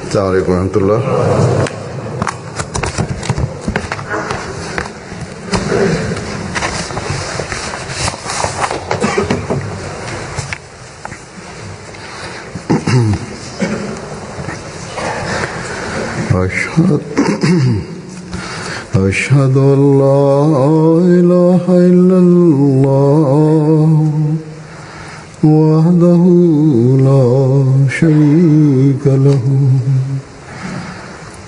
السلام عليكم ورحمة الله. أشهد أن لا إله إلا الله وحده لا شريك له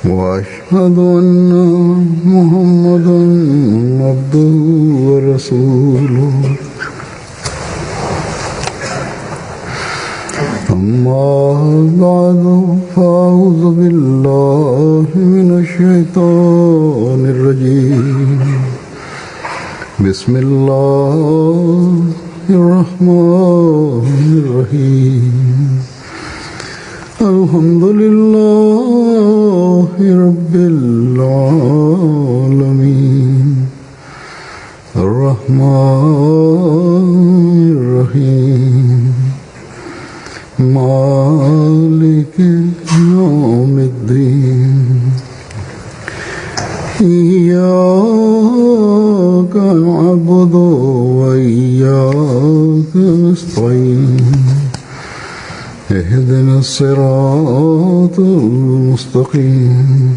وأشهد أن محمدا عبده ورسوله أما بعد فأعوذ بالله من الشيطان الرجيم بسم الله الرحمن الرحيم الحمد لله رب العالمين الرحمن الرحيم مالك يوم الدين إياك نعبد وإياك نستعين اهدنا الصراط المستقيم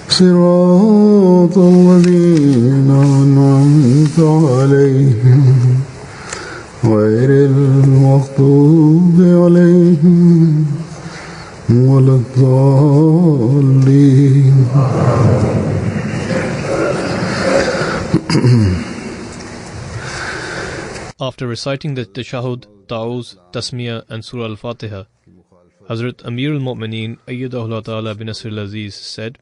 صراط الذين أنعمت عليهم غير المغضوب عليهم ولا الضالين. After reciting the Tashahhud, Ta'awuz, Tasmiyah and Surah Al-Fatiha, Hazrat Amir al-Mu'mineen Ayyadahullah Ta'ala bin Nasr al-Aziz said,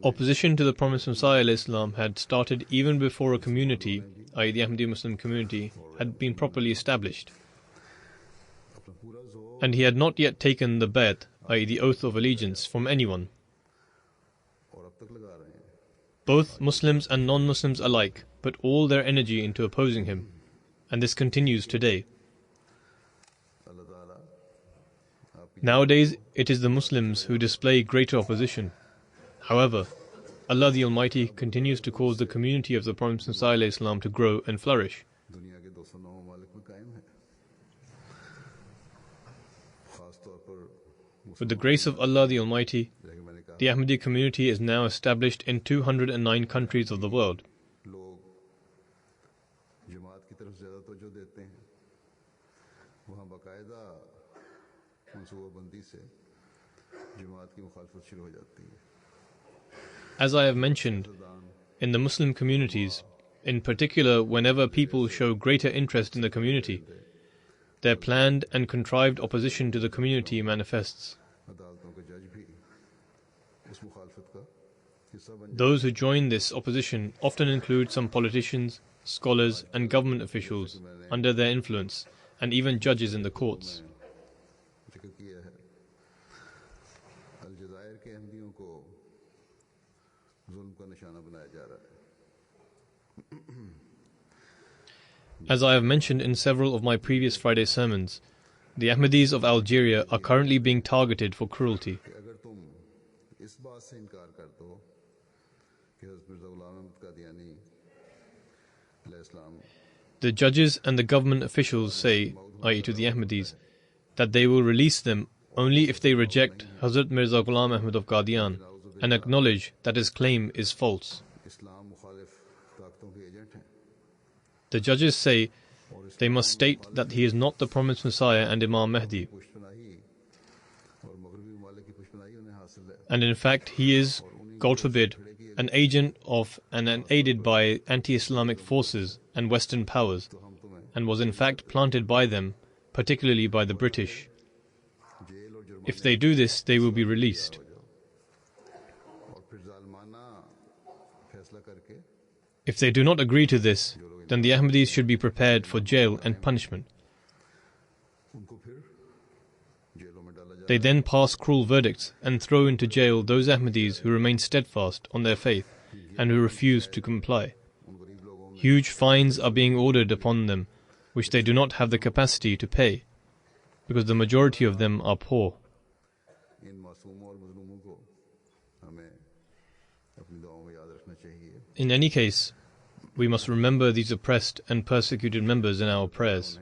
opposition to the promised Messiah ﷺ had started even before a community, i.e. the Ahmadi Muslim community, had been properly established. And he had not yet taken the bayt, i.e. the oath of allegiance, from anyone. Both Muslims and non-Muslims alike put all their energy into opposing him, and this continues today. Nowadays, it is the Muslims who display greater opposition. However, Allah the Almighty continues to cause the community of the Prophet ﷺ to grow and flourish. With the grace of Allah the Almighty, the Ahmadi community is now established in 209 countries of the world. As I have mentioned, in the Muslim communities, in particular whenever people show greater interest in the community, their planned and contrived opposition to the community manifests. Those who join this opposition often include some politicians, scholars and government officials under their influence, and even judges in the courts. As I have mentioned in several of my previous Friday sermons, the Ahmadis of Algeria are currently being targeted for cruelty. The judges and the government officials say, i.e. to the Ahmadis, that they will release them only if they reject Hazrat Mirza Ghulam Ahmad of Qadian and acknowledge that his claim is false. The judges say they must state that he is not the promised Messiah and Imam Mahdi. And in fact, he is, God forbid, an agent of and aided by anti-Islamic forces and Western powers, and was in fact planted by them, particularly by the British. If they do this, they will be released. If they do not agree to this, then the Ahmadis should be prepared for jail and punishment. They then pass cruel verdicts and throw into jail those Ahmadis who remain steadfast on their faith and who refuse to comply. Huge fines are being ordered upon them, which they do not have the capacity to pay, because the majority of them are poor. In any case, we must remember these oppressed and persecuted members in our prayers.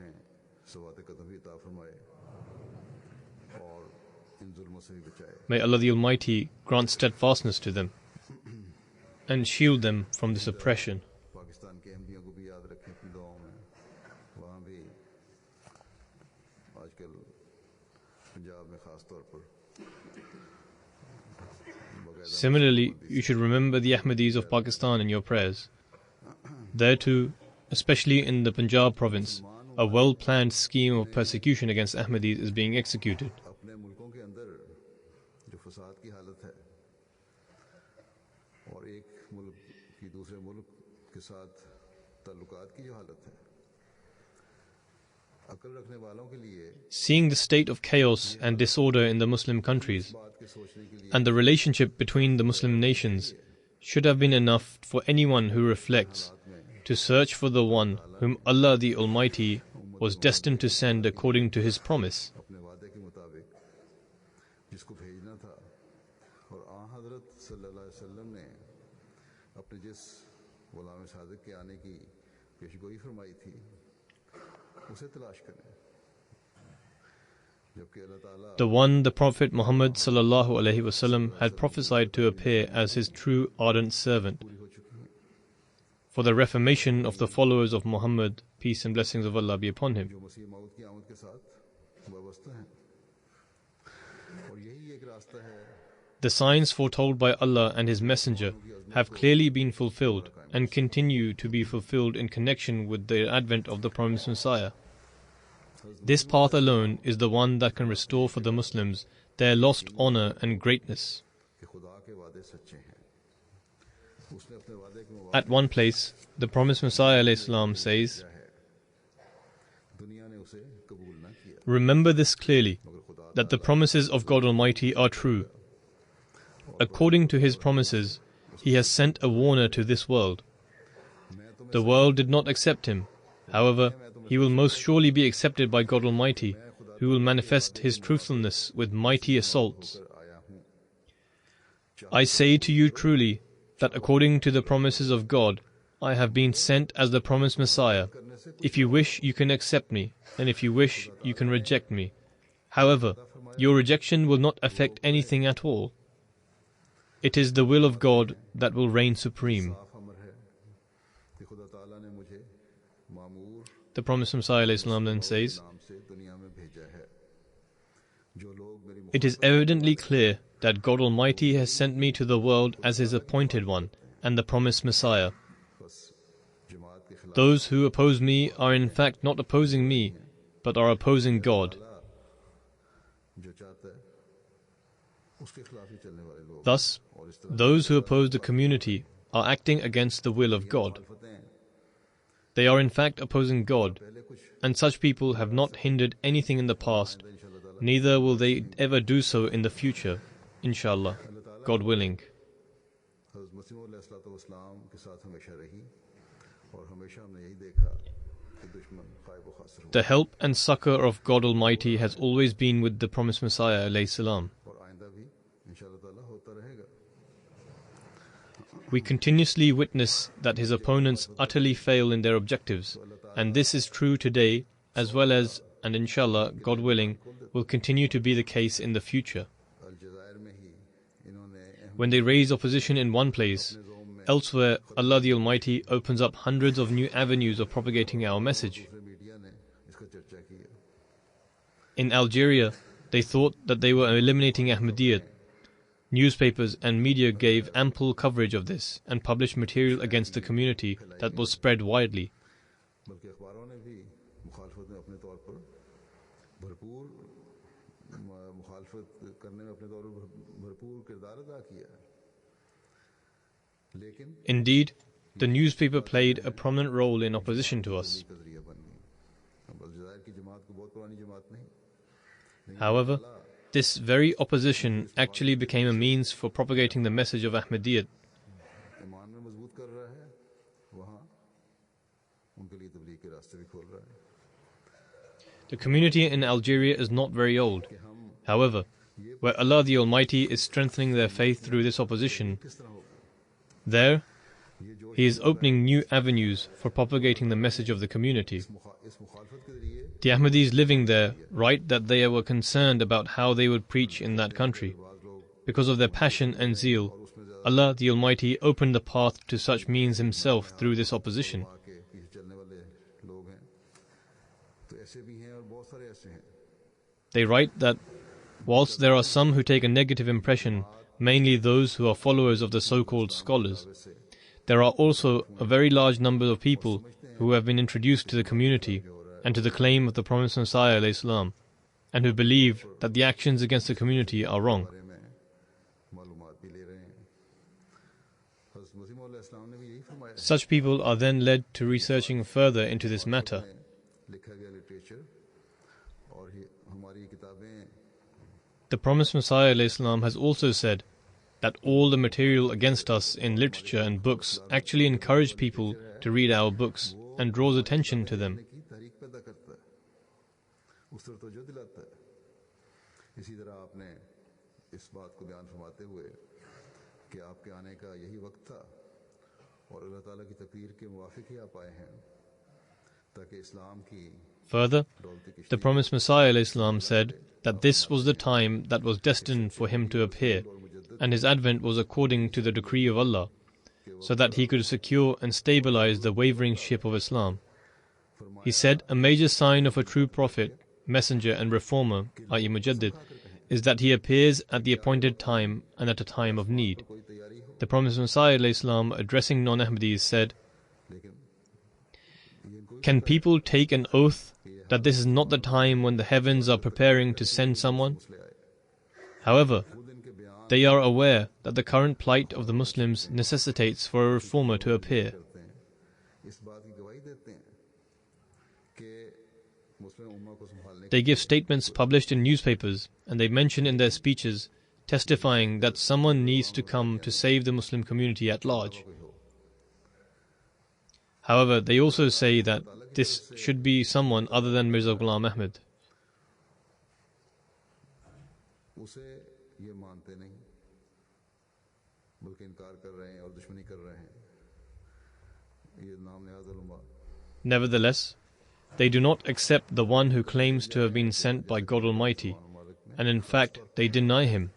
May Allah the Almighty grant steadfastness to them and shield them from this oppression. Similarly, you should remember the Ahmadis of Pakistan in your prayers. There too, especially in the Punjab province, a well-planned scheme of persecution against Ahmadis is being executed. Seeing the state of chaos and disorder in the Muslim countries and the relationship between the Muslim nations should have been enough for anyone who reflects to search for the one whom Allah the Almighty was destined to send according to His promise. The one the Prophet Muhammad ﷺ had prophesied to appear as his true ardent servant for the reformation of the followers of Muhammad, peace and blessings of Allah be upon him. The signs foretold by Allah and His Messenger have clearly been fulfilled and continue to be fulfilled in connection with the advent of the promised Messiah. This path alone is the one that can restore for the Muslims their lost honor and greatness. At one place, the promised Messiah ﷺ says, "Remember this clearly, that the promises of God Almighty are true. According to His promises, He has sent a warner to this world. The world did not accept Him. However, He will most surely be accepted by God Almighty, who will manifest His truthfulness with mighty assaults. I say to you truly, that according to the promises of God, I have been sent as the promised Messiah. If you wish, you can accept me, and if you wish, you can reject me. However, your rejection will not affect anything at all. It is the will of God that will reign supreme." The promised Messiah ﷺ then says, "It is evidently clear that God Almighty has sent me to the world as His appointed one and the promised Messiah. Those who oppose me are in fact not opposing me, but are opposing God. Thus, those who oppose the community are acting against the will of God. They are in fact opposing God, and such people have not hindered anything in the past, neither will they ever do so in the future, inshallah, God willing. The help and succor of God Almighty has always been with the promised Messiah alayhi salam. We continuously witness that his opponents utterly fail in their objectives, and this is true today as well as, and inshallah, God willing, will continue to be the case in the future. When they raise opposition in one place, elsewhere Allah the Almighty opens up hundreds of new avenues of propagating our message. In Algeria, they thought that they were eliminating Ahmadiyyat. Newspapers and media gave ample coverage of this and published material against the community that was spread widely. Indeed, the newspaper played a prominent role in opposition to us. However, this very opposition actually became a means for propagating the message of Ahmadiyyat. The community in Algeria is not very old. However, where Allah the Almighty is strengthening their faith through this opposition, there He is opening new avenues for propagating the message of the community. The Ahmadis living there write that they were concerned about how they would preach in that country. Because of their passion and zeal, Allah the Almighty opened the path to such means Himself through this opposition. They write that whilst there are some who take a negative impression, mainly those who are followers of the so-called scholars, there are also a very large number of people who have been introduced to the community and to the claim of the promised Messiah ﷺ, and who believe that the actions against the community are wrong. Such people are then led to researching further into this matter. The promised Messiah ﷺ has also said that all the material against us in literature and books actually encourage people to read our books and draws attention to them. Further, the promised Messiah ﷺ said that this was the time that was destined for him to appear, and his advent was according to the decree of Allah, so that he could secure and stabilize the wavering ship of Islam. He said a major sign of a true prophet, messenger and reformer, i.e. Mujaddid, is that he appears at the appointed time and at a time of need. The promised Messiah ﷺ, addressing non-Ahmadis, said, "Can people take an oath that this is not the time when the heavens are preparing to send someone? However, they are aware that the current plight of the Muslims necessitates for a reformer to appear. They give statements published in newspapers, and they mention in their speeches, testifying that someone needs to come to save the Muslim community at large. However, they also say that this should be someone other than Mirza Ghulam Ahmad. Nevertheless, they do not accept the one who claims to have been sent by God Almighty, and in fact they deny him.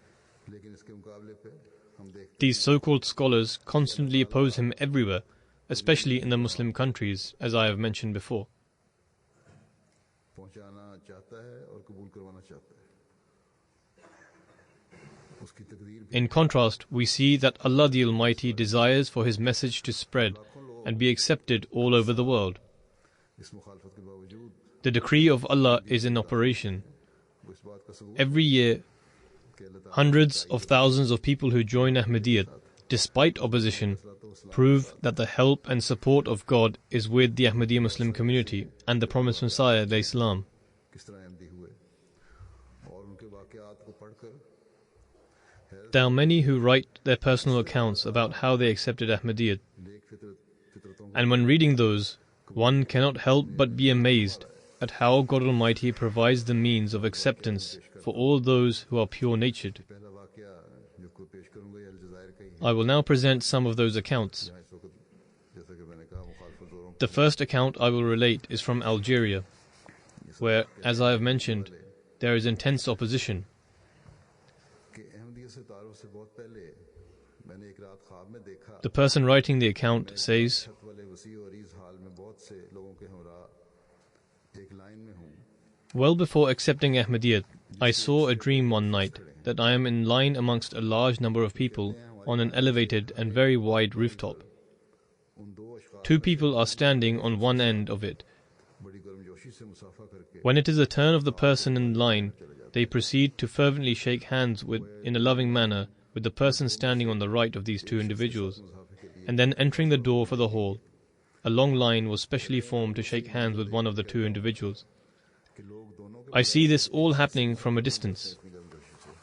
These so-called scholars constantly oppose him everywhere, especially in the Muslim countries, as I have mentioned before. In contrast, we see that Allah the Almighty desires for His message to spread and be accepted all over the world. The decree of Allah is in operation. Every year, hundreds of thousands of people who join Ahmadiyyat, despite opposition, prove that the help and support of God is with the Ahmadiyya Muslim community and the promised Messiah ﷺ. There are many who write their personal accounts about how they accepted Ahmadiyyat, and when reading those, one cannot help but be amazed at how God Almighty provides the means of acceptance for all those who are pure-natured. I will now present some of those accounts. The first account I will relate is from Algeria, where, as I have mentioned, there is intense opposition. The person writing the account says, "Well before accepting Ahmadiyyat, I saw a dream one night that I am in line amongst a large number of people on an elevated and very wide rooftop. Two people are standing on one end of it. When it is the turn of the person in line, they proceed to fervently shake hands in a loving manner with the person standing on the right of these two individuals, and then entering the door for the hall, a long line was specially formed to shake hands with one of the two individuals. I see this all happening from a distance,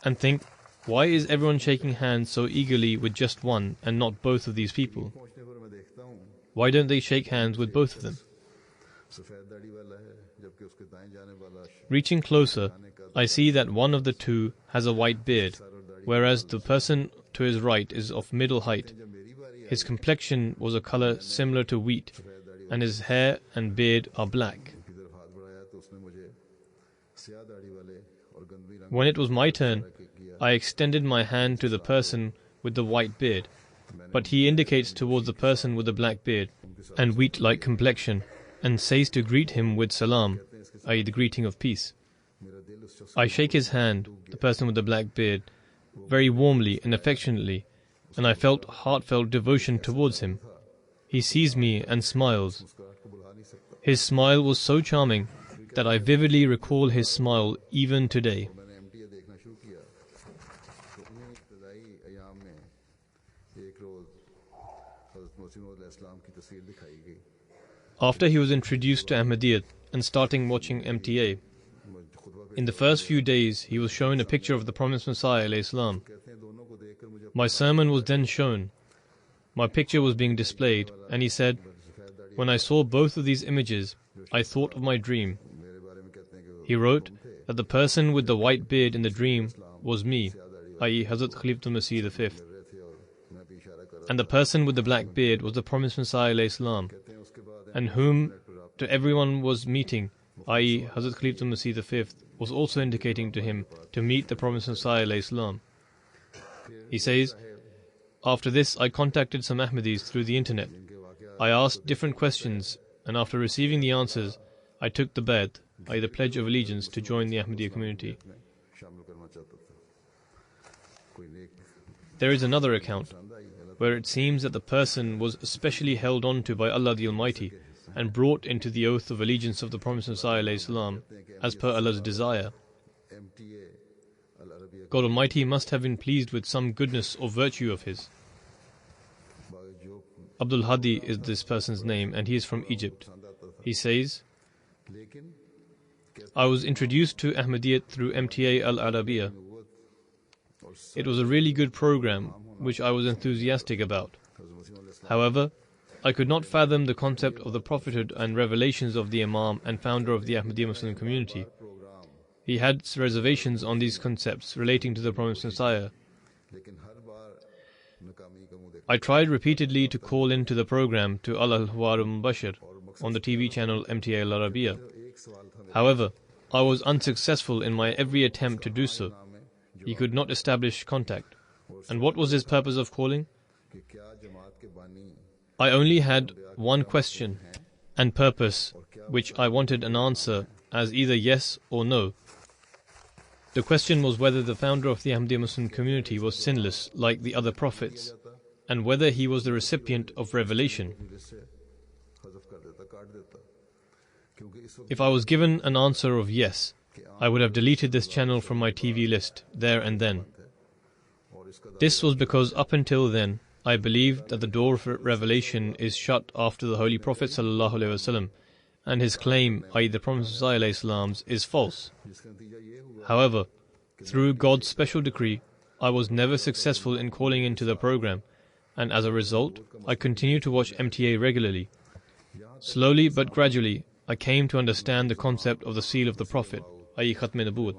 and think, why is everyone shaking hands so eagerly with just one and not both of these people? Why don't they shake hands with both of them? Reaching closer, I see that one of the two has a white beard, whereas the person to his right is of middle height. His complexion was a color similar to wheat, and his hair and beard are black. When it was my turn, I extended my hand to the person with the white beard, but he indicates towards the person with the black beard and wheat-like complexion, and says to greet him with salam, i.e. the greeting of peace. I shake his hand, the person with the black beard, very warmly and affectionately, and I felt heartfelt devotion towards him. He sees me and smiles. His smile was so charming that I vividly recall his smile even today. After he was introduced to Ahmadiyyat and starting watching MTA, in the first few days he was shown a picture of the promised Messiah ﷺ. My sermon was then shown. My picture was being displayed, and he said, "When I saw both of these images, I thought of my dream." He wrote that the person with the white beard in the dream was me, i.e. Hazrat Khalifatul Masih V, and the person with the black beard was the promised Messiah ﷺ, and whom to everyone was meeting, i.e. Hazrat Khalifatul Masih V, was also indicating to him to meet the promised Messiah ﷺ. He says, "After this I contacted some Ahmadis through the internet. I asked different questions, and after receiving the answers, I took the Bayt, i.e. the Pledge of Allegiance, to join the Ahmadiyya community." There is another account, where it seems that the person was especially held on to by Allah the Almighty and brought into the oath of allegiance of the promised Messiah ﷺ, as per Allah's desire. God Almighty must have been pleased with some goodness or virtue of his. Abdul Hadi is this person's name, and he is from Egypt. He says, "I was introduced to Ahmadiyyat through MTA Al Arabiya. It was a really good program, which I was enthusiastic about. However, I could not fathom the concept of the prophethood and revelations of the Imam and founder of the Ahmadiyya Muslim community. He had reservations on these concepts relating to the promised Messiah. I tried repeatedly to call into the program to Al Ahwar Mubashir on the TV channel MTA Al Arabiya. However, I was unsuccessful in my every attempt to do so. He could not establish contact. And what was his purpose of calling? I only had one question and purpose, which I wanted an answer as either yes or no. The question was whether the founder of the Ahmadiyya Muslim community was sinless like the other prophets, and whether he was the recipient of revelation. If I was given an answer of yes, I would have deleted this channel from my TV list there and then. This was because up until then, I believed that the door of revelation is shut after the Holy Prophet ﷺ, and his claim, i.e. the Prophet ﷺ's, is false. However, through God's special decree, I was never successful in calling into the program, and as a result, I continued to watch MTA regularly. Slowly but gradually, I came to understand the concept of the seal of the Prophet, i.e. Khatm Nabuwwat.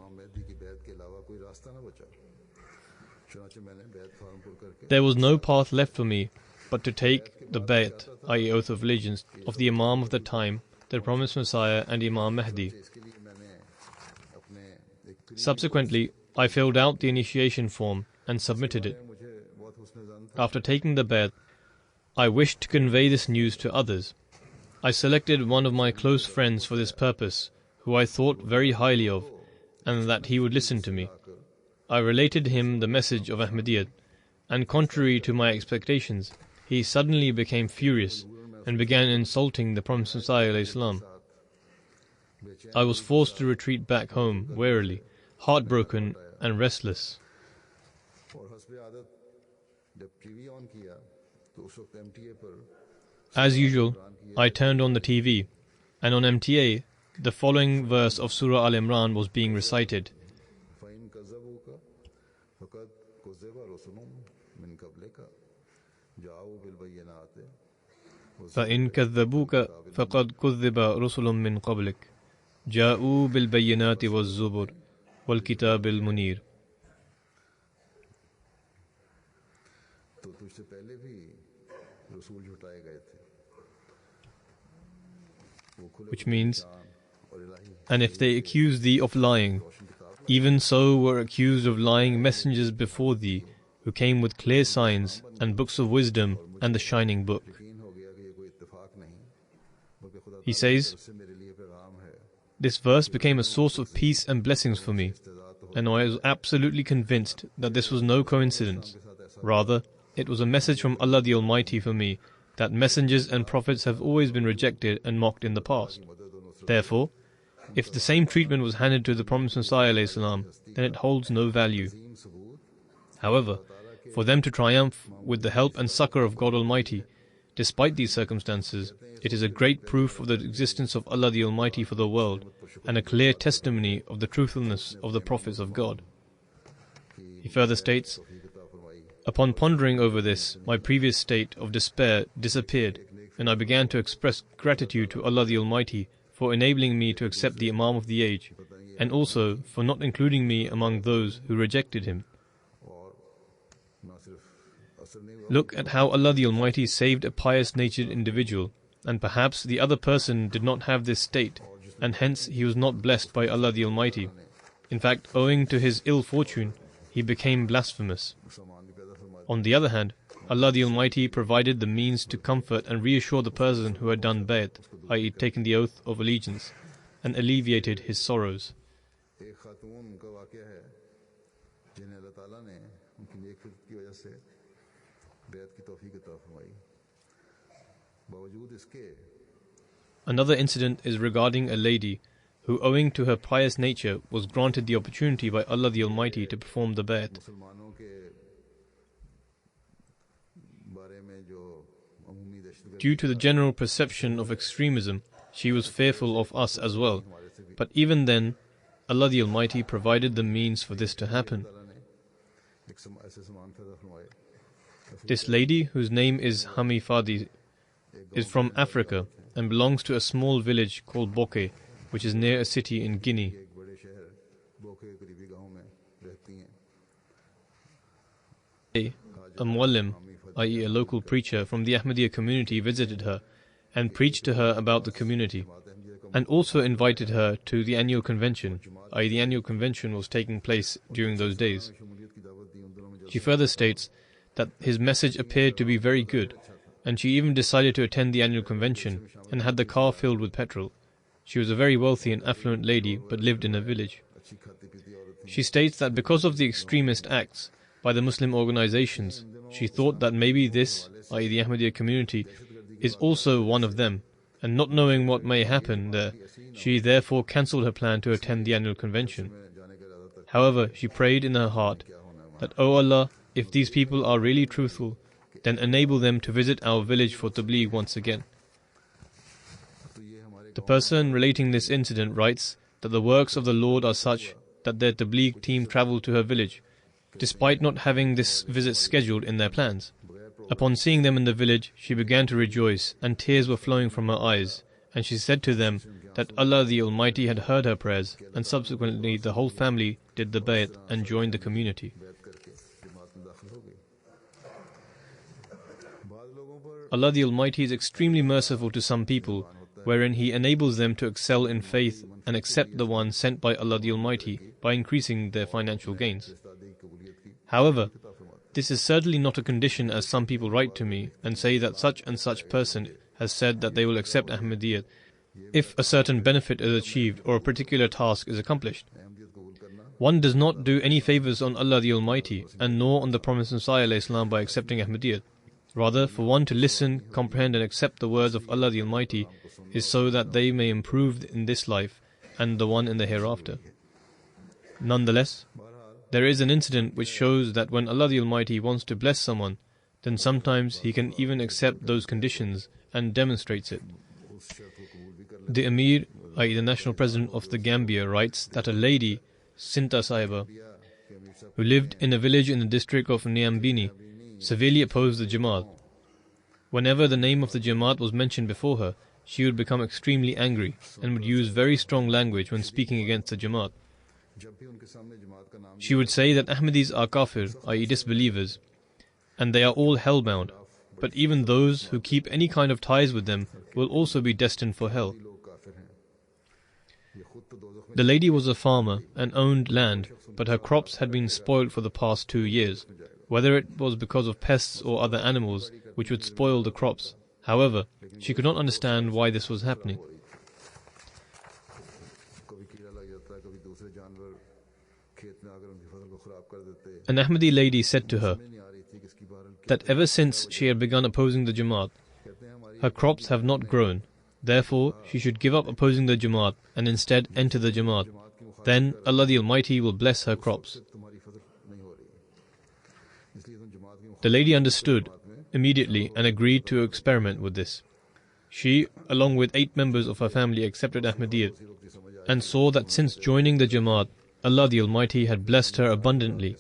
There was no path left for me but to take the Bayt, i.e. oath of allegiance, of the Imam of the time, the promised Messiah and Imam Mahdi. Subsequently, I filled out the initiation form and submitted it. After taking the Bayt, I wished to convey this news to others. I selected one of my close friends for this purpose, who I thought very highly of, and that he would listen to me. I related him the message of Ahmadiyyat, and contrary to my expectations, he suddenly became furious and began insulting the Prophet ﷺ. I was forced to retreat back home wearily, heartbroken and restless. As usual, I turned on the TV, and on MTA, the following verse of Surah Al-Imran was being recited. فإن كذبوك فقد كذب رسل من قبلك جاءوا بالبينات والزبر والكتاب المنير. Which means, and if they accuse thee of lying, even so were accused of lying messengers before thee, who came with clear signs and books of wisdom and the shining book. He says, this verse became a source of peace and blessings for me, and I was absolutely convinced that this was no coincidence. Rather, it was a message from Allah the Almighty for me, that messengers and prophets have always been rejected and mocked in the past. Therefore, if the same treatment was handed to the Promised Messiah ﷺ, then it holds no value. However, for them to triumph with the help and succor of God Almighty, despite these circumstances, it is a great proof of the existence of Allah the Almighty for the world, and a clear testimony of the truthfulness of the prophets of God. He further states, upon pondering over this, my previous state of despair disappeared, and I began to express gratitude to Allah the Almighty for enabling me to accept the Imam of the age, and also for not including me among those who rejected him. Look at how Allah the Almighty saved a pious-natured individual, and perhaps the other person did not have this state, and hence he was not blessed by Allah the Almighty. In fact, owing to his ill fortune, he became blasphemous. On the other hand, Allah the Almighty provided the means to comfort and reassure the person who had done bayt, i.e. taken the oath of allegiance, and alleviated his sorrows. Another incident is regarding a lady who, owing to her pious nature, was granted the opportunity by Allah the Almighty to perform the bayt. Due to the general perception of extremism, she was fearful of us as well. But even then, Allah the Almighty provided the means for this to happen. This lady, whose name is Hami Fadi, is from Africa and belongs to a small village called Boke, which is near a city in Guinea. A muallim, i.e. a local preacher from the Ahmadiyya community, visited her and preached to her about the community, and also invited her to the annual convention, i.e. the annual convention was taking place during those days. She further states that his message appeared to be very good, and she even decided to attend the annual convention and had the car filled with petrol. She was a very wealthy and affluent lady, but lived in a village. She states that because of the extremist acts by the Muslim organizations, she thought that maybe this, i.e. the Ahmadiyya community, is also one of them, and not knowing what may happen there, she therefore cancelled her plan to attend the annual convention. However, she prayed in her heart that, O Allah, if these people are really truthful, then enable them to visit our village for tabligh once again. The person relating this incident writes that the works of the Lord are such that their tabligh team travelled to her village, despite not having this visit scheduled in their plans. Upon seeing them in the village, she began to rejoice, and tears were flowing from her eyes, and she said to them that Allah the Almighty had heard her prayers, and subsequently the whole family did the bayt and joined the community. Allah the Almighty is extremely merciful to some people, wherein He enables them to excel in faith and accept the one sent by Allah the Almighty by increasing their financial gains. However, this is certainly not a condition, as some people write to me and say that such and such person has said that they will accept Ahmadiyyat if a certain benefit is achieved or a particular task is accomplished. One does not do any favors on Allah the Almighty and nor on the Promised Messiah ﷺ by accepting Ahmadiyyat. Rather, for one to listen, comprehend and accept the words of Allah the Almighty is so that they may improve in this life and the one in the hereafter. Nonetheless, there is an incident which shows that when Allah the Almighty wants to bless someone, then sometimes He can even accept those conditions and demonstrates it. The Amir, i.e. the National President of the Gambia, writes that a lady, Sinta Sahiba, who lived in a village in the district of Niambini, severely opposed the Jamaat. Whenever the name of the Jamaat was mentioned before her, she would become extremely angry and would use very strong language when speaking against the Jamaat. She would say that Ahmadis are kafir, i.e. disbelievers, and they are all hellbound, but even those who keep any kind of ties with them will also be destined for hell. The lady was a farmer and owned land, but her crops had been spoiled for the past 2 years, whether it was because of pests or other animals which would spoil the crops. However, she could not understand why this was happening. An Ahmadi lady said to her that ever since she had begun opposing the Jamaat, her crops have not grown. Therefore, she should give up opposing the Jamaat and instead enter the Jamaat. Then Allah the Almighty will bless her crops. The lady understood immediately and agreed to experiment with this. She, along with 8 members of her family, accepted Ahmadiyyat and saw that since joining the Jamaat, Allah the Almighty had blessed her abundantly.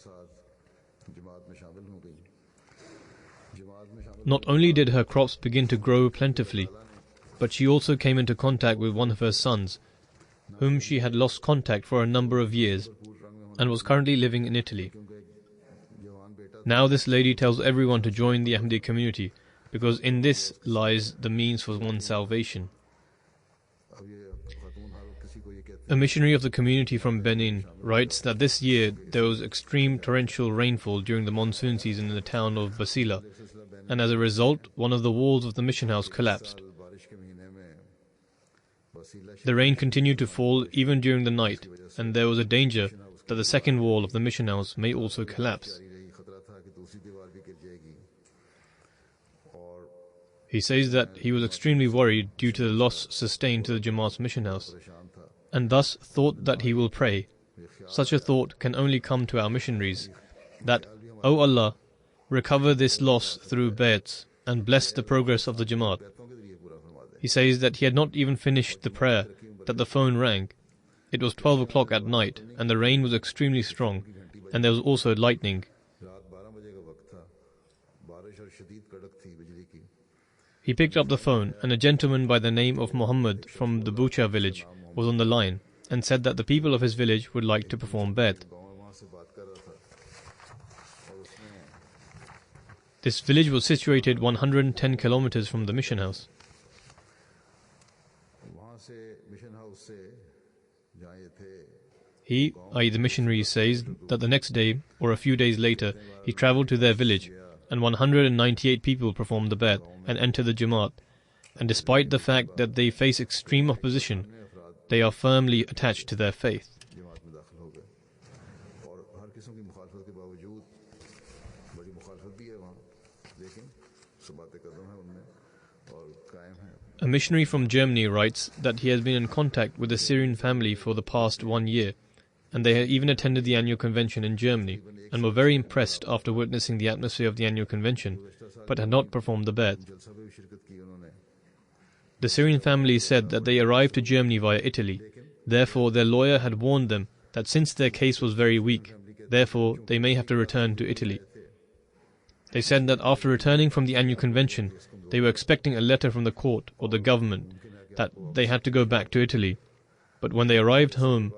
Not only did her crops begin to grow plentifully, but she also came into contact with one of her sons, whom she had lost contact for a number of years, and was currently living in Italy. Now this lady tells everyone to join the Ahmadi community, because in this lies the means for one's salvation. A missionary of the community from Benin writes that this year there was extreme torrential rainfall during the monsoon season in the town of Basila, and as a result, one of the walls of the mission house collapsed. The rain continued to fall even during the night, and there was a danger that the second wall of the mission house may also collapse. He says that he was extremely worried due to the loss sustained to the Jamaat's mission house, and thus thought that he will pray. Such a thought can only come to our missionaries, that, O Allah, recover this loss through bay'ats and bless the progress of the Jamaat. He says that he had not even finished the prayer that the phone rang. It was 12 o'clock at night, and the rain was extremely strong, and there was also lightning. He picked up the phone, and a gentleman by the name of Muhammad from the Bucha village was on the line, and said that the people of his village would like to perform bay'at. This village was situated 110 kilometers from the mission house. He, i.e. the missionary, says that the next day, or a few days later, he travelled to their village, and 198 people performed the bay'at and entered the Jamaat, and despite the fact that they face extreme opposition, they are firmly attached to their faith. A missionary from Germany writes that he has been in contact with a Syrian family for the past 1 year, and they had even attended the annual convention in Germany, and were very impressed after witnessing the atmosphere of the annual convention, but had not performed the bay'at. The Syrian family said that they arrived to Germany via Italy. Therefore, their lawyer had warned them that since their case was very weak, therefore they may have to return to Italy. They said that after returning from the annual convention, they were expecting a letter from the court or the government that they had to go back to Italy. But when they arrived home,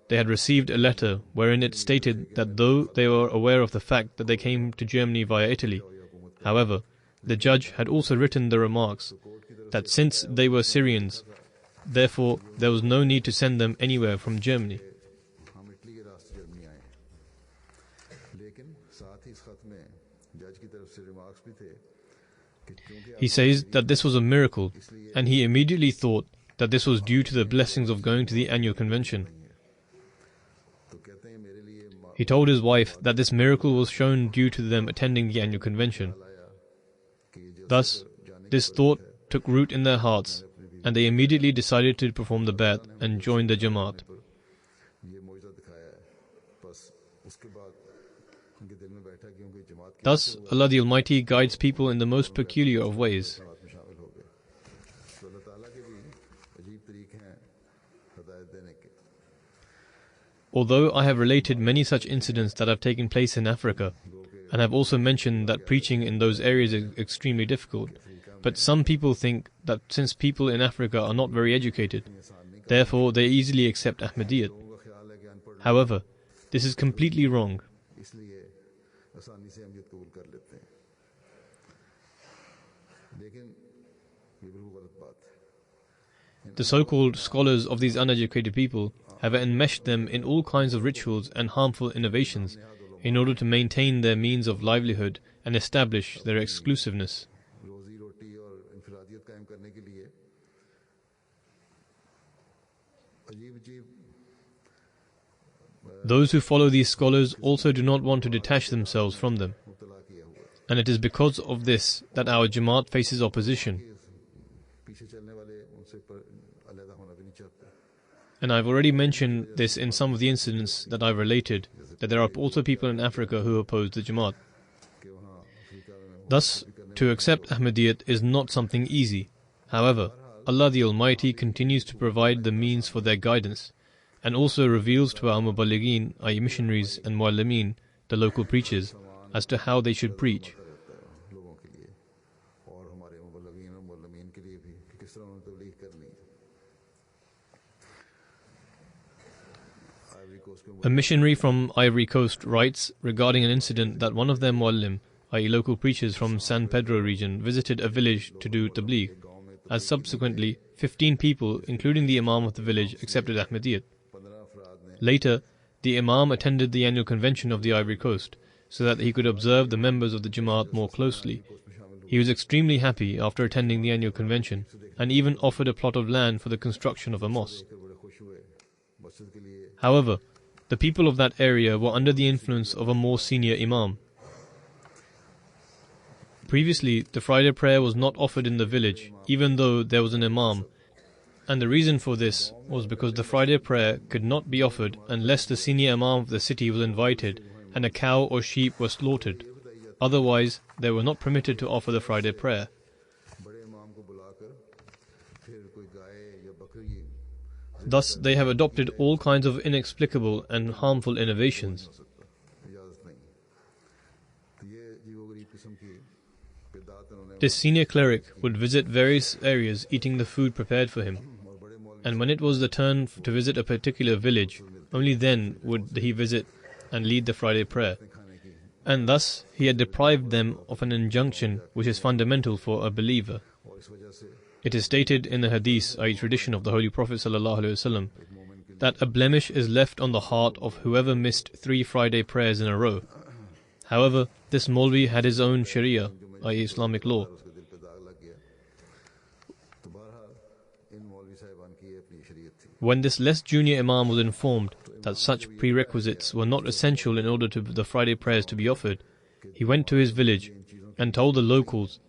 they had received a letter wherein it stated that though they were aware of the fact that they came to Germany via Italy, however, the judge had also written the remarks that since they were Syrians, therefore there was no need to send them anywhere from Germany. He says that this was a miracle, and he immediately thought that this was due to the blessings of going to the annual convention. He told his wife that this miracle was shown due to them attending the annual convention. Thus, this thought took root in their hearts, and they immediately decided to perform the bay'at and join the Jamaat. Thus, Allah the Almighty guides people in the most peculiar of ways. Although I have related many such incidents that have taken place in Africa, and have also mentioned that preaching in those areas is extremely difficult, But some people think that since people in Africa are not very educated, therefore they easily accept Ahmadiyyat. However, this is completely wrong. इसलिए आसानी से हम ये कबूल कर लेते हैं, लेकिन ये बिल्कुल गलत बात है। The so-called scholars of these uneducated people have enmeshed them in all kinds of rituals and harmful innovations in order to maintain their means of livelihood and establish their exclusiveness. रोजी रोटी और इनफरादियत कायम करने के लिए अजीब अजीब Those who follow these scholars also do not want to detach themselves from them. मुब्तला किया हुआ है। And it is because of this that our Jamaat faces opposition. पीछे चलने वाले उनसे अलग होना भी नहीं चाहते। And I've already mentioned this in some of the incidents that I've related, that there are also people in Africa who oppose the Jamaat. कि वहाँ अफ्रीका में Thus, to accept Ahmadiyyat is not something easy. However, Allah the Almighty continues to provide the means for their guidance, and also reveals to our Muballighin, our missionaries and Muallimeen, the local preachers, as to how they should preach. लोगों के लिए और हमारे मुबल्लिगीन और मुअल्लिमीन के लिए भी कि किस तरह उन्होंने तबलीग करनी है। आइवरी कोस्ट के A missionary from Ivory Coast writes regarding an incident that one of their Muallim, i.e. local preachers from San Pedro region, visited a village to do tabligh, as subsequently 15 people, including the Imam of the village, accepted Ahmadiyyat. 15 अफराद ने Later, the Imam attended the annual convention of the Ivory Coast, so that he could observe the members of the Jamaat more closely. He was extremely happy after attending the annual convention, and even offered a plot of land for the construction of a mosque. बड़े खुश हुए मस्जिद के लिए। However, the people of that area were under the influence of a more senior Imam. Previously, the Friday prayer was not offered in the village, even though there was an Imam, and the reason for this was because the Friday prayer could not be offered unless the senior Imam of the city was invited and a cow or sheep were slaughtered. Otherwise, they were not permitted to offer the Friday prayer. बड़े इमाम को बुलाकर फिर कोई गाय या बकरी Thus, they have adopted all kinds of inexplicable and harmful innovations. इजाज़त नहीं। तो ये अजीबोगरीब किस्म की बिदअत उन्होंने This senior cleric would visit various areas eating the food prepared for him, और बड़े मौलवी and when it was the turn to visit a particular village, only then would he visit and lead the Friday prayer. खाने की And thus he had deprived them of an injunction which is fundamental for a believer. और इस वजह से It is stated in the hadith, a tradition of the Holy Prophet ﷺ, एक मोमिन के that a blemish is left on the heart of whoever missed 3 Friday prayers in a row. However, this Maulvi had his own Sharia, i.e. Islamic law. उसके दिल पे दाग लग गया। तो बहरहाल इन मौलवी साहिबान की ये अपनी शरीयत थी। When this less junior Imam was informed that such prerequisites were not essential in order to the Friday prayers to be offered, he went to his village and told the locals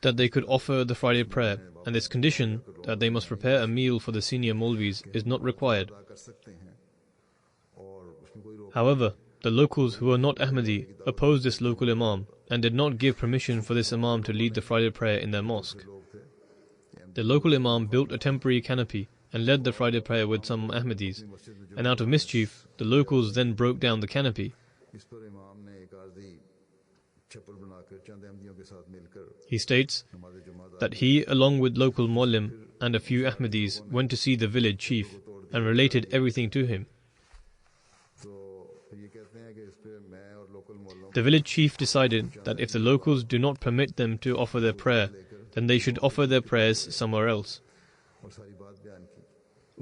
that they could offer the Friday prayer, and this condition that they must prepare a meal for the senior Maulvis is not required. अदा कर सकते हैं और उसमें कोई रोक However, the locals who were not Ahmadi opposed this local Imam and did not give permission for this Imam to lead the Friday prayer in their mosque. लोग थे। The local Imam built a temporary canopy and led the Friday prayer with some Ahmadis, and out of mischief, the locals then broke down the canopy. इस पर इमाम ने एक आरज़ी छप्पर बनाकर चंद अहमदियों के साथ मिलकर He states नमाज़ जुमा that he, along with local Muallim and a few Ahmadis, went to see the village chief and related everything to him. तो ये कहते हैं कि इस पे मैं और लोकल मोहल्लों The village chief decided that if the locals do not permit them to offer their prayer, then they should offer their prayers somewhere else. और सारी बात बयान की।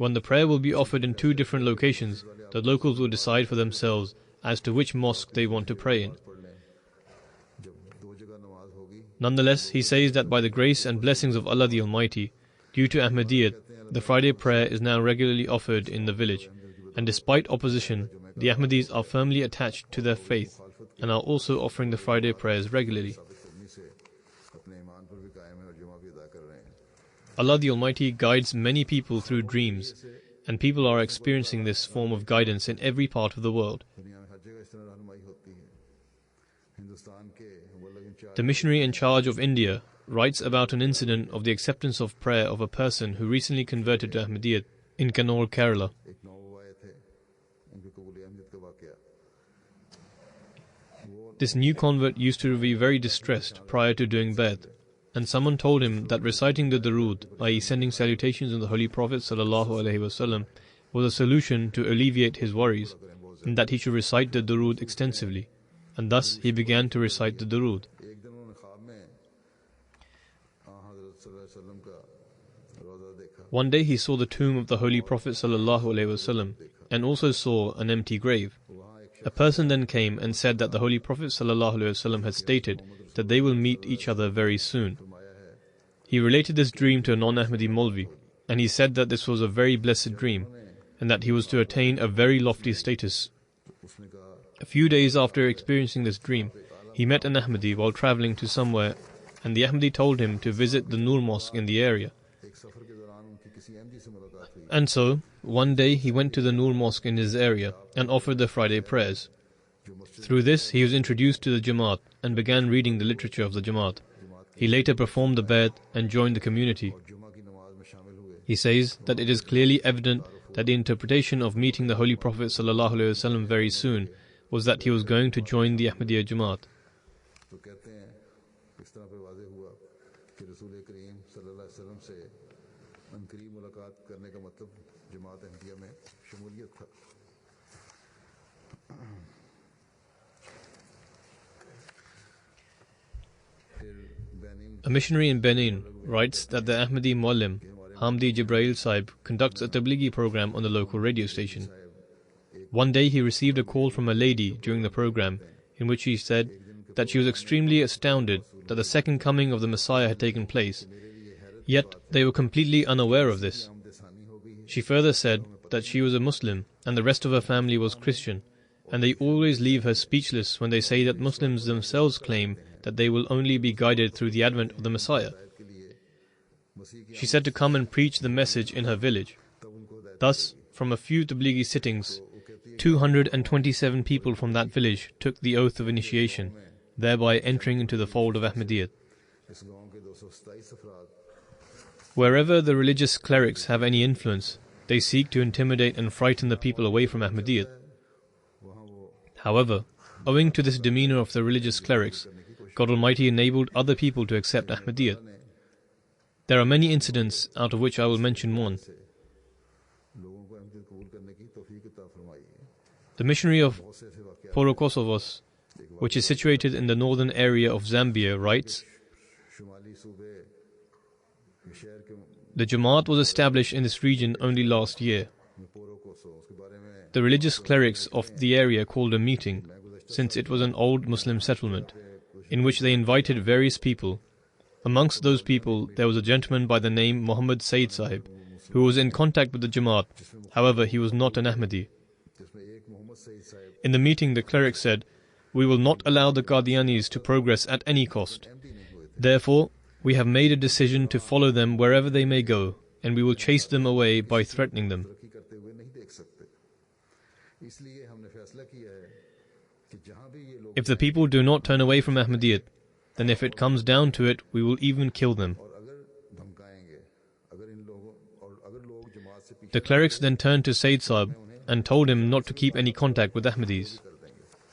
When the prayer will be offered in 2 different locations, the locals will decide for themselves as to which mosque they want to pray in. पढ़ लें जब दो जगह नमाज होगी Nonetheless, he says that by the grace and blessings of Allah the Almighty, due to Ahmadiyyat, the Friday prayer is now regularly offered in the village, and despite opposition, the Ahmadis are firmly attached to their faith and are also offering the Friday prayers regularly. साबित करने से अपने ईमान पर भी कायम है और जुमा भी अदा कर रहे हैं। Allah the Almighty guides many people through dreams, and people are experiencing this form of guidance in every part of the world. दुनिया में हर जगह इस तरह रहनुमाई होती है। हिंदुस्तान के मुबल्लिग in charge The missionary in charge of India writes about an incident of the acceptance of prayer of a person who recently converted to Ahmadiyyat in Kannauр, Kerala. एक नौ आए थे उनकी कबूल अहमदियत का वाकया। This new convert used to be very distressed prior to doing Bai'at, and someone told him that reciting the Durood, i.e. sending salutations on the Holy Prophet ﷺ, was a solution to alleviate his worries, and that he should recite the Durood extensively, and thus he began to recite the Durood. One day he saw the tomb of the Holy Prophet ﷺ, and also saw an empty grave. A person then came and said that the Holy Prophet ﷺ had stated that they will meet each other very soon. He related this dream to a non-Ahmadi Maulvi, and he said that this was a very blessed dream, and that he was to attain a very lofty status. A few days after experiencing this dream, he met an Ahmadi while travelling to somewhere, and the Ahmadi told him to visit the Noor Mosque in the area. And so, one day he went to the Noor Mosque in his area and offered the Friday prayers. Through this, he was introduced to the Jamaat and began reading the literature of the Jamaat. He later performed the Bayt and joined the community. He says that it is clearly evident that the interpretation of meeting the Holy Prophet ﷺ very soon was that he was going to join the Ahmadiyya Jamaat. A missionary in Benin writes that the Ahmadi Muallim, Hamdi Jibrail Sahib, conducts a Tablighi program on the local radio station. One day he received a call from a lady during the program in which she said that she was extremely astounded that the second coming of the Messiah had taken place, yet they were completely unaware of this. She further said that she was a Muslim and the rest of her family was Christian, and they always leave her speechless when they say that Muslims themselves claim that they will only be guided through the advent of the Messiah. She said to come and preach the message in her village. Thus, from a few Tablighi sittings, 227 people from that village took the oath of initiation, thereby entering into the fold of Ahmadiyyat. Wherever the religious clerics have any influence, they seek to intimidate and frighten the people away from Ahmadiyyat. However, owing to this demeanor of the religious clerics, God Almighty enabled other people to accept Ahmadiyyat. There are many incidents, out of which I will mention one. The missionary of Porokosovos, which is situated in the northern area of Zambia, writes, the Jamaat was established in this region only last year. The religious clerics of the area called a meeting, since it was an old Muslim settlement, in which they invited various people. Amongst those people, there was a gentleman by the name Muhammad Sayyid Sahib, who was in contact with the Jamaat. However, he was not an Ahmadi. In the meeting, the cleric said, "We will not allow the Qadianis to progress at any cost. Therefore, we have made a decision to follow them wherever they may go, and we will chase them away by threatening them." If the people do not turn away from Ahmadiyyat, then if it comes down to it, we will even kill them. The clerics then turned to Sayyid Sahib and told him not to keep any contact with Ahmadis.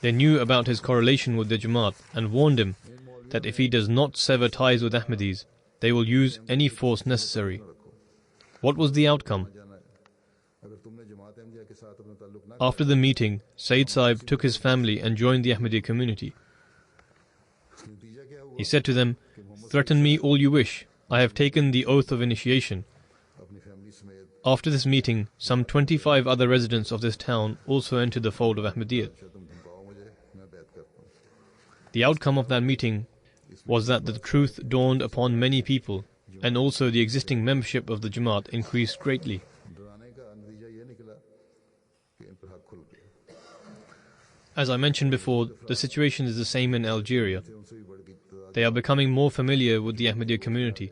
They knew about his correlation with the Jamaat and warned him that if he does not sever ties with Ahmadis, they will use any force necessary. What was the outcome? After the meeting, Sayyid Sahib took his family and joined the Ahmadi community. He said to them, "Threaten me all you wish. I have taken the oath of initiation." After this meeting, some 25 other residents of this town also entered the fold of Ahmadiyyat. The outcome of that meeting was that the truth dawned upon many people, and also the existing membership of the Jamaat increased greatly. As I mentioned before, the situation is the same in Algeria. They are becoming more familiar with the Ahmadiyya community,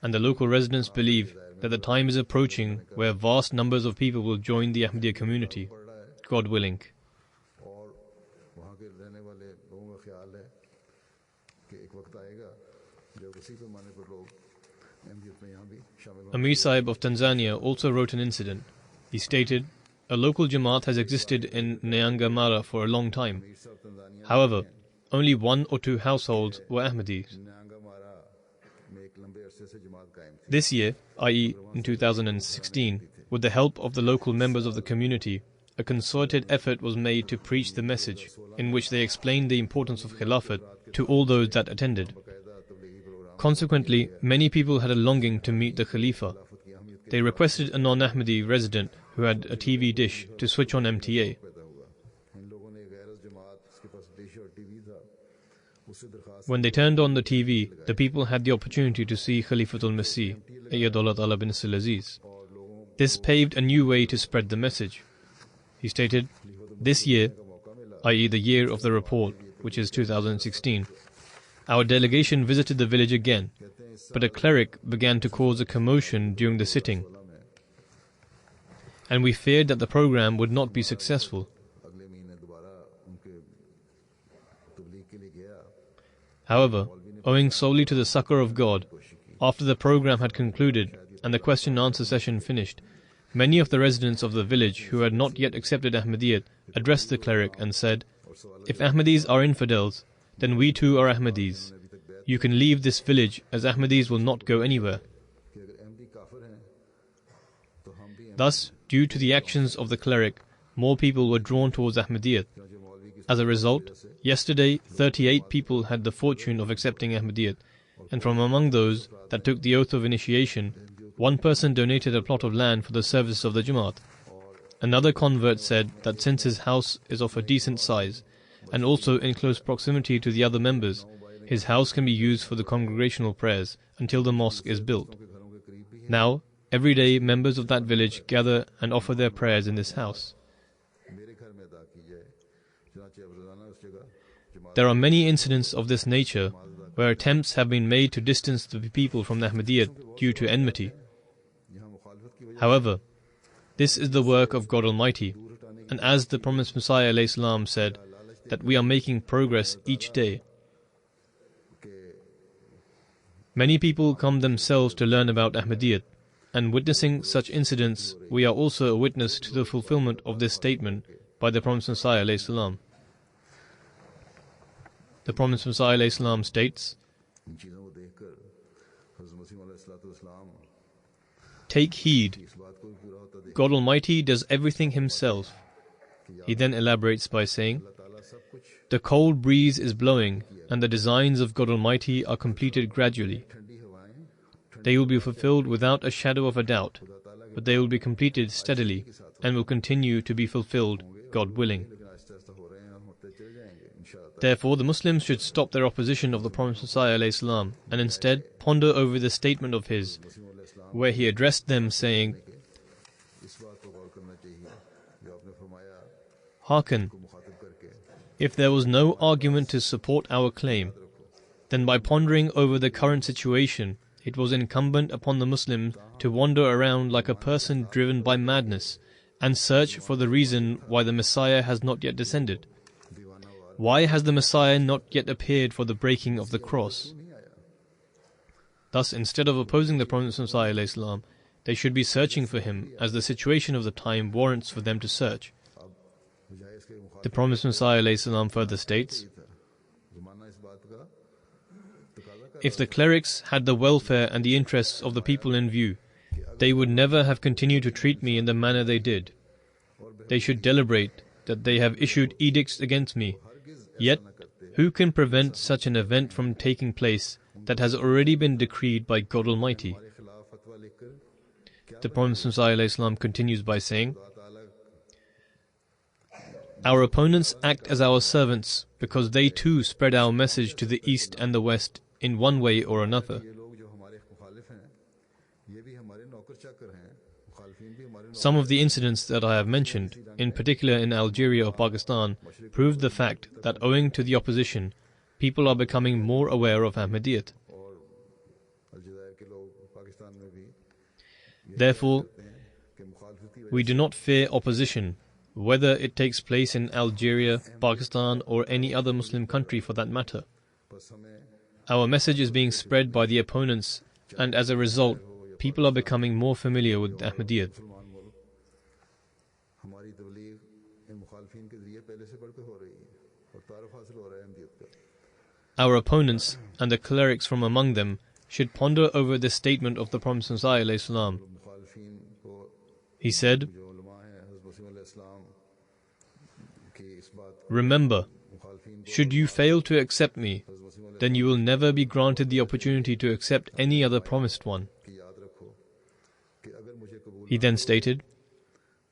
and the local residents believe that the time is approaching where vast numbers of people will join the Ahmadiyya community, God willing. Amir Sahib of Tanzania also wrote an incident. He stated, "A local Jamaat has existed in Nyangamara for a long time. However, only 1 or 2 households were Ahmadis. This year, i.e. in 2016, with the help of the local members of the community, a concerted effort was made to preach the message, in which they explained the importance of Khilafat to all those that attended. Consequently, many people had a longing to meet the Khalifa. They requested a non-Ahmadi resident who had a TV dish to switch on MTA. When they turned on the TV, the people had the opportunity to see Khalifatul Masih, Ayyadullah Ta'ala bin Aziz. This paved a new way to spread the message. He stated, this year, i.e. the year of the report, which is 2016, our delegation visited the village again, but a cleric began to cause a commotion during the sitting, and we feared that the program would not be successful. However, owing solely to the succor of God, after the program had concluded and the question and answer session finished, many of the residents of the village who had not yet accepted Ahmadiyyat addressed the cleric and said, if Ahmadis are infidels, then we too are Ahmadis. You can leave this village, as Ahmadis will not go anywhere. Thus, due to the actions of the cleric, more people were drawn towards Ahmadiyyat. As a result, yesterday 38 people had the fortune of accepting Ahmadiyyat, and from among those that took the oath of initiation, one person donated a plot of land for the service of the Jamaat. Another convert said that since his house is of a decent size, and also in close proximity to the other members, his house can be used for the congregational prayers until the mosque is built. Now, every day members of that village gather and offer their prayers in this house. There are many incidents of this nature where attempts have been made to distance the people from the Ahmadiyyat due to enmity. However, this is the work of God Almighty, and as the promised Messiah ﷺ said, that we are making progress each day. Many people come themselves to learn about Ahmadiyyat, and witnessing such incidents, we are also a witness to the fulfillment of this statement by the promised Messiah ﷺ. The promised Messiah ﷺ states, take heed, God Almighty does everything Himself. He then elaborates by saying, the cold breeze is blowing, and the designs of God Almighty are completed gradually. They will be fulfilled without a shadow of a doubt, but they will be completed steadily, and will continue to be fulfilled, God willing. Therefore, the Muslims should stop their opposition of the promised Messiah ﷺ, and instead ponder over the statement of his, where he addressed them saying, hearken, if there was no argument to support our claim, then by pondering over the current situation, it was incumbent upon the Muslim to wander around like a person driven by madness, and search for the reason why the Messiah has not yet descended. Why has the Messiah not yet appeared for the breaking of the cross? Thus, instead of opposing the Prophet Messiah ﷺ, they should be searching for him, as the situation of the time warrants for them to search. The promised Messiah ﷺ further states, if the clerics had the welfare and the interests of the people in view, they would never have continued to treat me in the manner they did. They should deliberate that they have issued edicts against me. Yet, who can prevent such an event from taking place that has already been decreed by God Almighty? The Prophet Messiah ﷺ continues by saying, our opponents act as our servants because they too spread our message to the east and the west in one way or another. Some of the incidents that I have mentioned, in particular in Algeria or Pakistan, prove the fact that owing to the opposition, people are becoming more aware of Ahmadiyyat. Therefore, we do not fear opposition, whether it takes place in Algeria, Pakistan, or any other Muslim country for that matter. Our message is being spread by the opponents, and as a result, people are becoming more familiar with Ahmadiyyat. Our opponents and the clerics from among them should ponder over this statement of the Prophet ﷺ. मुखालफीन को He said, जो उलमा हैं हज़रत मसीह मौऊद अलैहिस्सलाम की इस बात "Remember, मुखालफीन को should you fail to accept me, then you will never be granted the opportunity to accept any other promised one." की याद रखो कि अगर मुझे कबूल He then stated,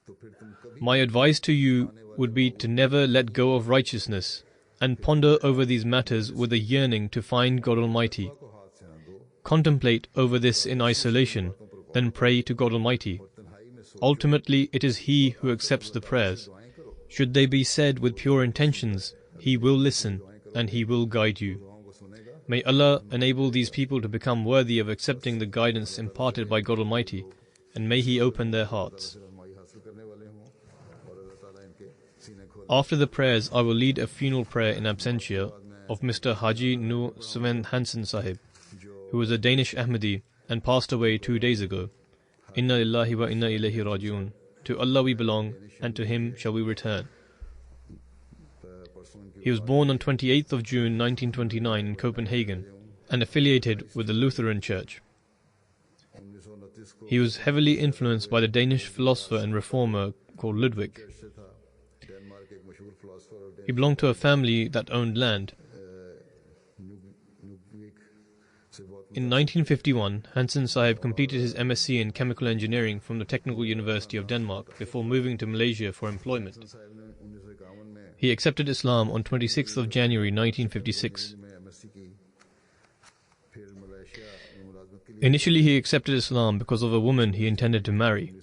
तो फिर तुम कभी "My advice to you would be to never let go of righteousness and ponder over these matters with a yearning to find God Almighty. को हाथ से न दो Contemplate over this in isolation, then pray to God Almighty. तन्हाई में सो Ultimately, it is He who accepts the prayers. दुआएं करो Should they be said with pure intentions, He will listen and He will guide you. दुआओं को सुनेगा May Allah enable these people to become worthy of accepting the guidance imparted by God Almighty, and may He open their hearts. रहनुमाई हासिल करने वाले हों और अल्लाह ताला इनके सीने खोले After the prayers, I will lead a funeral prayer in absentia of Mr. Haji Nur Sven Hansen Sahib, who was a Danish Ahmadi and passed away 2 days ago. Inna lillahi wa inna ilayhi raji'un. To Allah we belong, and to Him shall we return. परसों इनकी He was born on 28th of June 1929 in Copenhagen and affiliated with the Lutheran Church. 1929 को He was heavily influenced by the Danish philosopher and reformer called Ludwig. से था Denmark के एक मशहूर philosopher और He belonged to a family that owned land. न्यूक्विक से बहुत In 1951, Hansen Sahib completed his MSc in chemical engineering from the Technical University of Denmark before moving to Malaysia for employment. साहब ने 1951 में He accepted Islam on 26th of January 1956. में MSc की फिर Malaysia में मुलाजमत के लिए Initially, he accepted Islam because of a woman he intended to marry.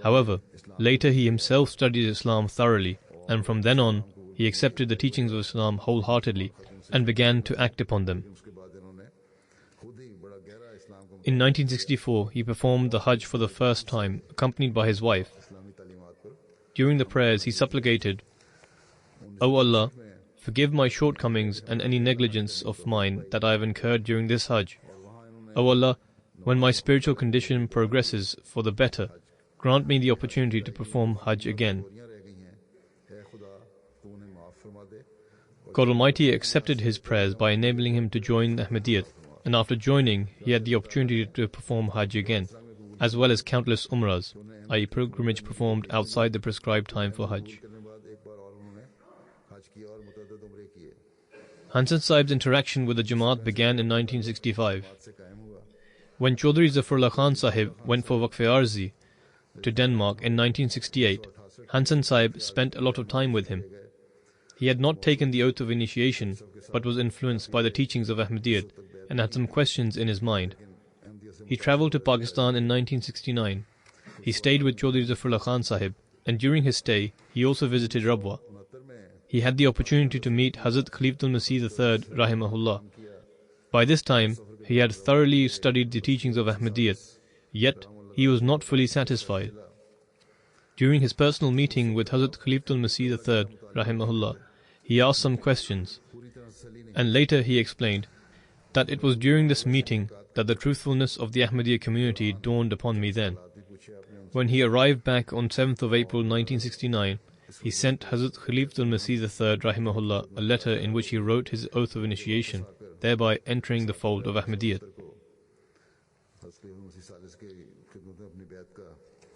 However, later he himself studied Islam thoroughly, and from then on, he accepted the teachings of Islam wholeheartedly and began to act upon them. उसके बाद इन्होंने खुद ही बड़ा गहरा इस्लाम को In 1964, he performed the Hajj for the first time, accompanied by his wife. इस्लामी तालीमात पर During the prayers, he supplicated, "O Allah, forgive my shortcomings and any negligence of mine that I have incurred during this Hajj. O Allah, when my spiritual condition progresses for the better, grant me the opportunity to perform Hajj again." बोरियां रह गई हैं हे खुदा तू उन्हें माफ फरमा दे God Almighty accepted his prayers by enabling him to join the Ahmadiyyat, and after joining, he had the opportunity to perform Hajj again, as well as countless Umrahs, i.e. pilgrimage performed outside the prescribed time for Hajj. करने के बाद एक बार और उन्होंने हज किया और मुतअद्दिद उम्रे किए Hansen Sahib's interaction with the Jamaat began in 1965. से कायम हुआ When Chaudhry Zafrullah Khan Sahib went for Waqf-e Arzi to Denmark in 1968, Hansen Sahib spent a lot of time with him. He had not taken the oath of initiation, but was influenced by the teachings of Ahmadiyyat and had some questions in his mind. He travelled to Pakistan in 1969. He stayed with Chaudhry Zafrullah Khan Sahib, and during his stay, he also visited Rabwa. 69 में He had the opportunity to meet Hazrat Khalifatul Masih III, rahimahullah. By this time, he had thoroughly studied the teachings of Ahmadiyyat, yet he was not fully satisfied. During his personal meeting with Hazrat Khalifatul Masih III, rahimahullah, he asked some questions, पूरी तरह तसल्ली नहीं and later he explained that it was during this meeting that the truthfulness of the Ahmadiyya community dawned upon me then. आदमी पूछे आपने उनसे When he arrived back on 7th of April 1969, he sent Hazrat Khalifatul Masih III, rahimahullah, a letter in which he wrote his oath of initiation, thereby entering the fold of Ahmadiyyat. हज़रत मसीह सालिस के खिदमत में अपनी बैत का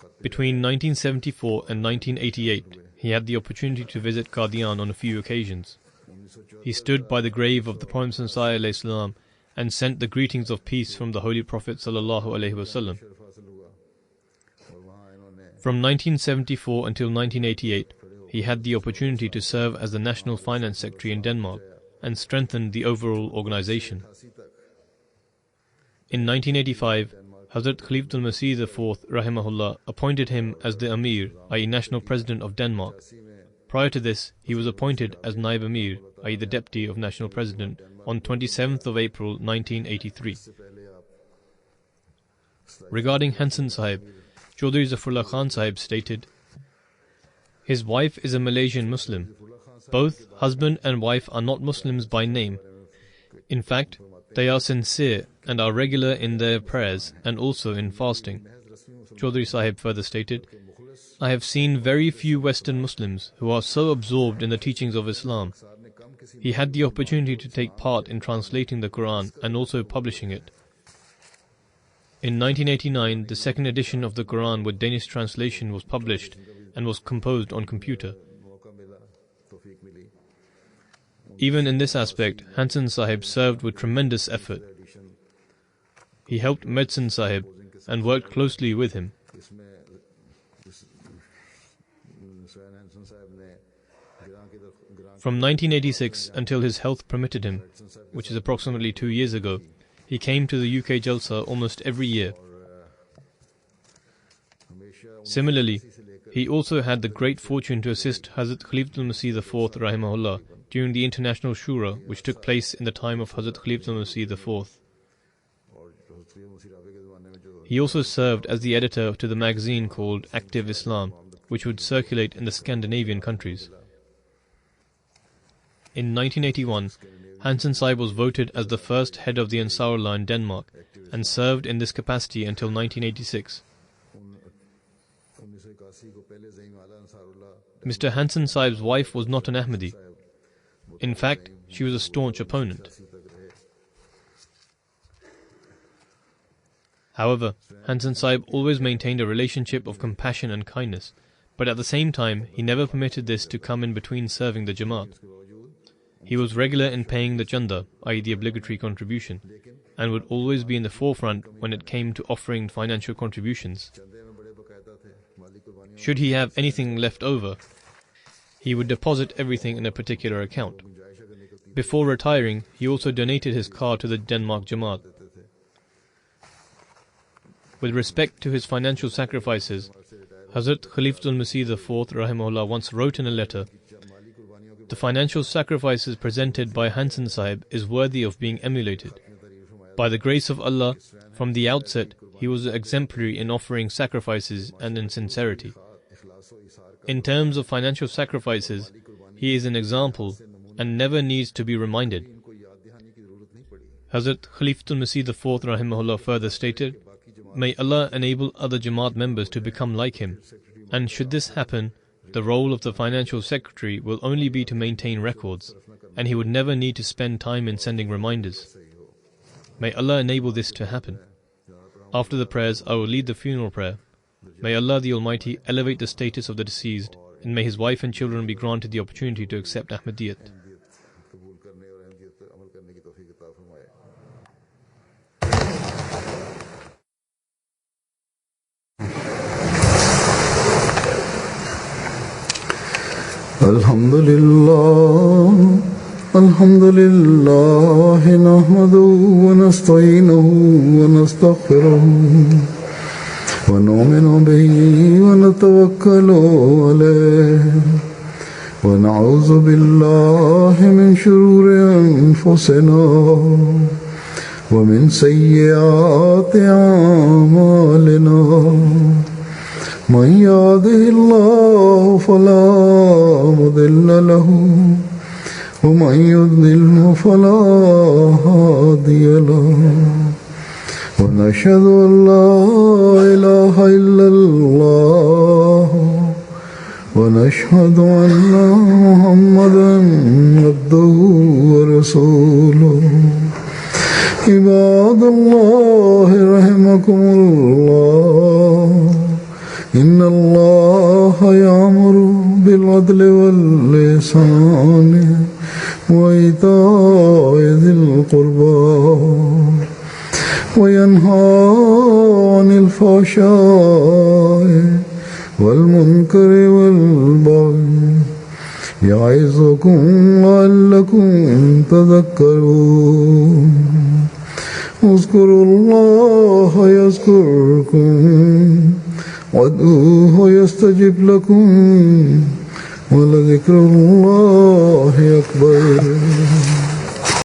खत Between 1974 and 1988, he had the opportunity to visit Qadian on a few occasions. 1974 He stood by the grave of the Prophet ﷺ and sent the greetings of peace from the Holy Prophet ﷺ. शरीफ हासिल हुआ और वहाँ इन्होंने From 1974 until 1988, he had the opportunity to serve as the National Finance Secretary in Denmark and strengthen the overall organization. 80 तक In 1985, Hazrat Khalifatul Masih IV, rahimahullah, appointed him as the Amir, i.e. National President of Denmark. 80 में Prior to this, he was appointed as Naib Amir, i.e. the Deputy of National President, on 27th of April 1983. से पहले आप Regarding Hansen Sahib, Chaudhry Zafrullah Khan Sahib stated, "His wife is a Malaysian Muslim. Both husband and wife are not Muslims by name. In fact, they are sincere and are regular in their prayers and also in fasting." Chaudhry Sahib further stated, "I have seen very few Western Muslims who are so absorbed in the teachings of Islam. साहब ने कम किसी He had the opportunity to take part in translating the Quran and also publishing it. In 1989, the second edition of the Quran with Danish translation was published and was composed on computer. Even in this aspect, Hansen Sahib served with tremendous effort. He helped Medsin Sahib and worked closely with him. From 1986 until his health permitted him, which is approximately 2 years ago, he came to the UK Jalsa almost every year. Similarly, he also had the great fortune to assist Hazrat Khalifatul Masih IV rahimahullah during the International Shura which took place in the time of Hazrat Khalifatul Masih IV. He also served as the editor to the magazine called Active Islam, which would circulate in the Scandinavian countries. In 1981, Hansen Sahib was voted as the first head of the Ansarullah in Denmark and served in this capacity until 1986. Mr. Hansen Sahib's wife was not an Ahmadi. In fact, she was a staunch opponent. However, Hansen Sahib always maintained a relationship of compassion and kindness, but at the same time, he never permitted this to come in between serving the Jamaat. He was regular in paying the chanda, i.e. the obligatory contribution, and would always be in the forefront when it came to offering financial contributions. Should he have anything left over, he would deposit everything in a particular account. Before retiring, he also donated his car to the Denmark Jamaat. With respect to his financial sacrifices, Hazrat Khalifatul Masih IV rahimahullah once wrote in a letter, "The financial sacrifices presented by Hansen Sahib is worthy of being emulated. By the grace of Allah, from the outset, he was exemplary in offering sacrifices and in sincerity. In terms of financial sacrifices, he is an example and never needs to be reminded." Hazrat Khalifatul Masih IV rahimahullah further stated, "May Allah enable other Jamaat members to become like him, and should this happen, the role of the financial secretary will only be to maintain records, and he would never need to spend time in sending reminders. May Allah enable this to happen. After the prayers, I will lead the funeral prayer. May Allah the Almighty elevate the status of the deceased, and may his wife and children be granted the opportunity to accept Ahmadiyyat." Alhamdulillah, nahmaduhu wa nasta'inuhu wa nastaghfiruh wa nu'minu bihi wa natawakkalu alayhi wa na'udhu billahi min shururi anfusina wa min sayyiati a'malina. من يهده الله فلا مضل له ومن يضلل فلا هادي له ونشهد أن لا إله إلا الله ونشهد أن محمدا عبده ورسوله. عباد الله رحمكم الله، إن الله يأمر بالعدل والإحسان وإيتاء ذي القربى وينهى عن الفحشاء والمنكر والبغي يعظكم لعلكم تذكرون. اذكروا الله يذكركم وادعوه يستجب لكم ولذكر الله أكبر.